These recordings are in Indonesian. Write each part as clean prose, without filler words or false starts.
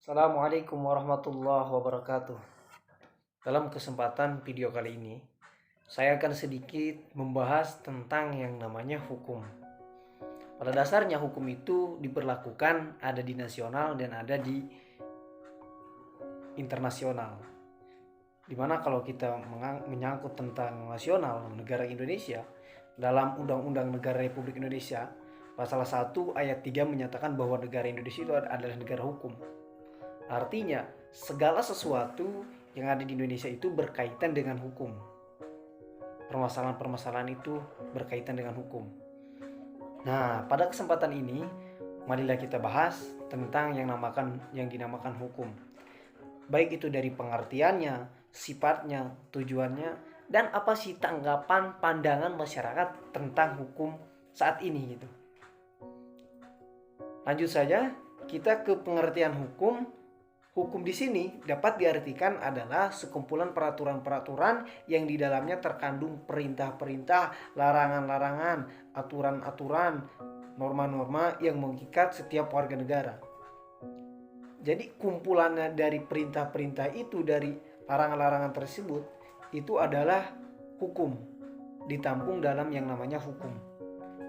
Assalamualaikum warahmatullahi wabarakatuh. Dalam kesempatan video kali ini, saya akan sedikit membahas tentang yang namanya hukum. Pada dasarnya hukum itu diberlakukan ada di nasional dan ada di internasional. Dimana kalau kita menyangkut tentang nasional negara Indonesia, dalam Undang-Undang Negara Republik Indonesia, Pasal 1 ayat 3 menyatakan bahwa negara Indonesia itu adalah negara hukum. Artinya, segala sesuatu yang ada di Indonesia itu berkaitan dengan hukum. Permasalahan-permasalahan itu berkaitan dengan hukum. Nah, pada kesempatan ini, marilah kita bahas tentang yang dinamakan hukum. Baik itu dari pengertiannya, sifatnya, tujuannya, dan apa sih tanggapan pandangan masyarakat tentang hukum saat ini gitu. Lanjut saja, kita ke pengertian hukum. Hukum di sini dapat diartikan adalah sekumpulan peraturan-peraturan yang di dalamnya terkandung perintah-perintah, larangan-larangan, aturan-aturan, norma-norma yang mengikat setiap warga negara. Jadi kumpulannya dari perintah-perintah itu, dari larangan-larangan tersebut, itu adalah hukum, ditampung dalam yang namanya hukum.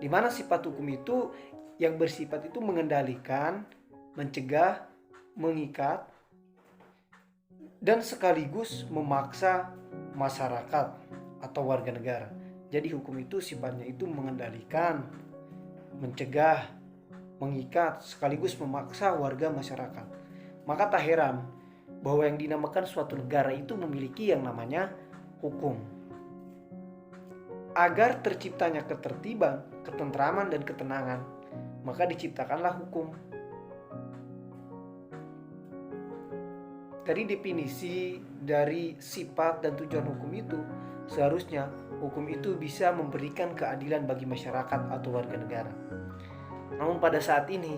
Di mana sifat hukum itu yang bersifat itu mengendalikan, mencegah, mengikat, dan sekaligus memaksa masyarakat atau warga negara. Jadi hukum itu sifatnya itu mengendalikan, mencegah, mengikat, sekaligus memaksa warga masyarakat. Maka tak heran bahwa yang dinamakan suatu negara itu memiliki yang namanya hukum. Agar terciptanya ketertiban, ketentraman, dan ketenangan, maka diciptakanlah hukum. Dari definisi dari sifat dan tujuan hukum itu, seharusnya hukum itu bisa memberikan keadilan bagi masyarakat atau warga negara. Namun pada saat ini,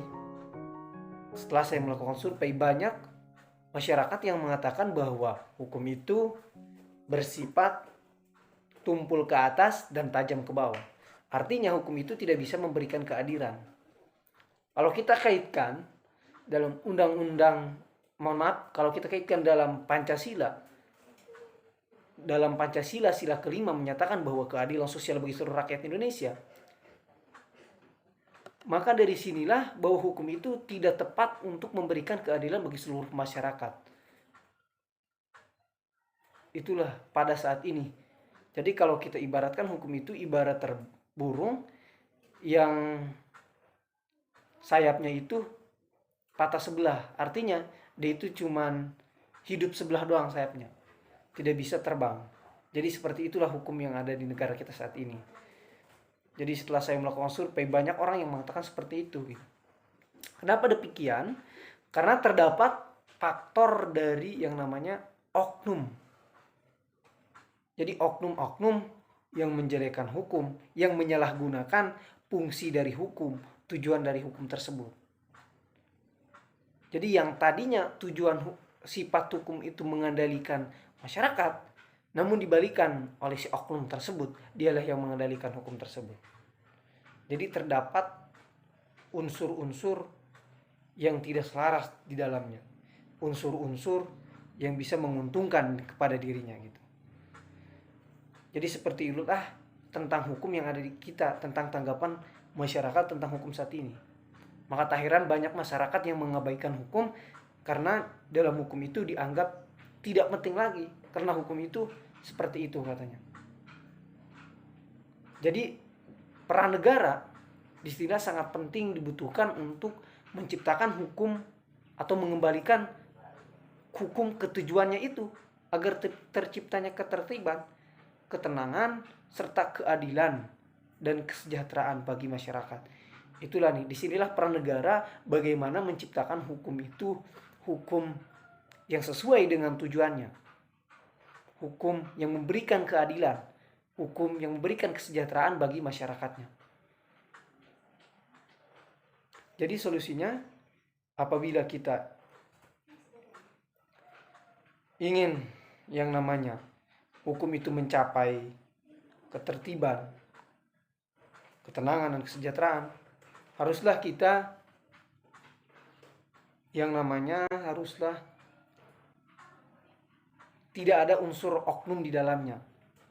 setelah saya melakukan survei, banyak masyarakat yang mengatakan bahwa hukum itu bersifat tumpul ke atas dan tajam ke bawah. Artinya hukum itu tidak bisa memberikan keadilan. Kalau kita kaitkan dalam kalau kita kaitkan dalam Pancasila, sila kelima menyatakan bahwa keadilan sosial bagi seluruh rakyat Indonesia. Maka dari sinilah bahwa hukum itu tidak tepat untuk memberikan keadilan bagi seluruh masyarakat. Itulah pada saat ini. Jadi kalau kita ibaratkan hukum itu ibarat burung yang sayapnya itu patah sebelah. Artinya dia itu cuman hidup sebelah doang sayapnya. Tidak bisa terbang. Jadi seperti itulah hukum yang ada di negara kita saat ini. Jadi setelah saya melakukan survei, banyak orang yang mengatakan seperti itu. Kenapa demikian? Karena terdapat faktor dari yang namanya oknum. Jadi oknum-oknum yang menjelekan hukum, yang menyalahgunakan fungsi dari hukum, tujuan dari hukum tersebut. Jadi yang tadinya tujuan sifat hukum itu mengendalikan masyarakat, namun dibalikan oleh si oknum tersebut, dialah yang mengendalikan hukum tersebut. Jadi terdapat unsur-unsur yang tidak selaras di dalamnya, unsur-unsur yang bisa menguntungkan kepada dirinya gitu. Jadi seperti itulah tentang hukum yang ada di kita, tentang tanggapan masyarakat tentang hukum saat ini. Maka tak heran banyak masyarakat yang mengabaikan hukum karena dalam hukum itu dianggap tidak penting lagi, karena hukum itu seperti itu katanya. Jadi peran negara di sini sangat penting dibutuhkan untuk menciptakan hukum atau mengembalikan hukum ke tujuannya itu agar terciptanya ketertiban, ketenangan, serta keadilan dan kesejahteraan bagi masyarakat. Itulah nih, disinilah peran negara bagaimana menciptakan hukum itu, hukum yang sesuai dengan tujuannya, hukum yang memberikan keadilan, hukum yang memberikan kesejahteraan bagi masyarakatnya. Jadi solusinya, apabila kita ingin yang namanya hukum itu mencapai ketertiban, ketenangan, dan kesejahteraan, haruslah kita yang namanya haruslah tidak ada unsur oknum di dalamnya.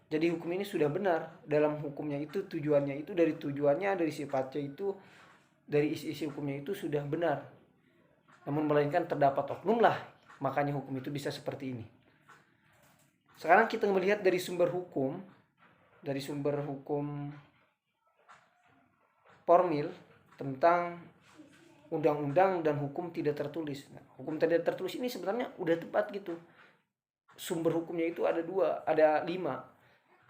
Jadi hukum ini sudah benar. Dalam hukumnya itu tujuannya itu dari tujuannya, dari sifatnya itu, dari isi-isi hukumnya itu sudah benar. Namun melainkan terdapat oknum lah, makanya hukum itu bisa seperti ini. Sekarang kita melihat dari sumber hukum formil tentang undang-undang dan hukum tidak tertulis. Nah, hukum tidak tertulis ini sebenarnya udah tepat gitu. Sumber hukumnya itu ada 5,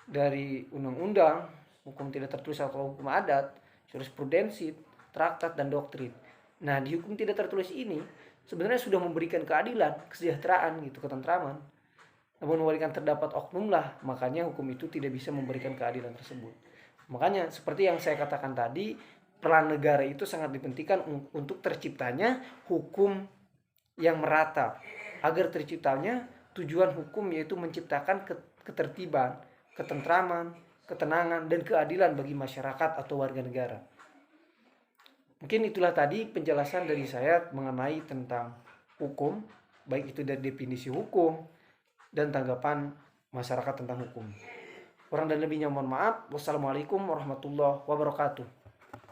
dari undang-undang, hukum tidak tertulis atau hukum adat, jurisprudensi, traktat, dan doktrin. Nah, di hukum tidak tertulis ini sebenarnya sudah memberikan keadilan, kesejahteraan gitu, ketentraman. Namun memberikan terdapat oknum lah, makanya hukum itu tidak bisa memberikan keadilan tersebut. Makanya seperti yang saya katakan tadi, peran negara itu sangat dipentingkan untuk terciptanya hukum yang merata. Agar terciptanya tujuan hukum yaitu menciptakan ketertiban, ketentraman, ketenangan, dan keadilan bagi masyarakat atau warga negara. Mungkin itulah tadi penjelasan dari saya mengenai tentang hukum, baik itu dari definisi hukum dan tanggapan masyarakat tentang hukum. Kurang dan lebihnya mohon maaf. Wassalamualaikum warahmatullahi wabarakatuh.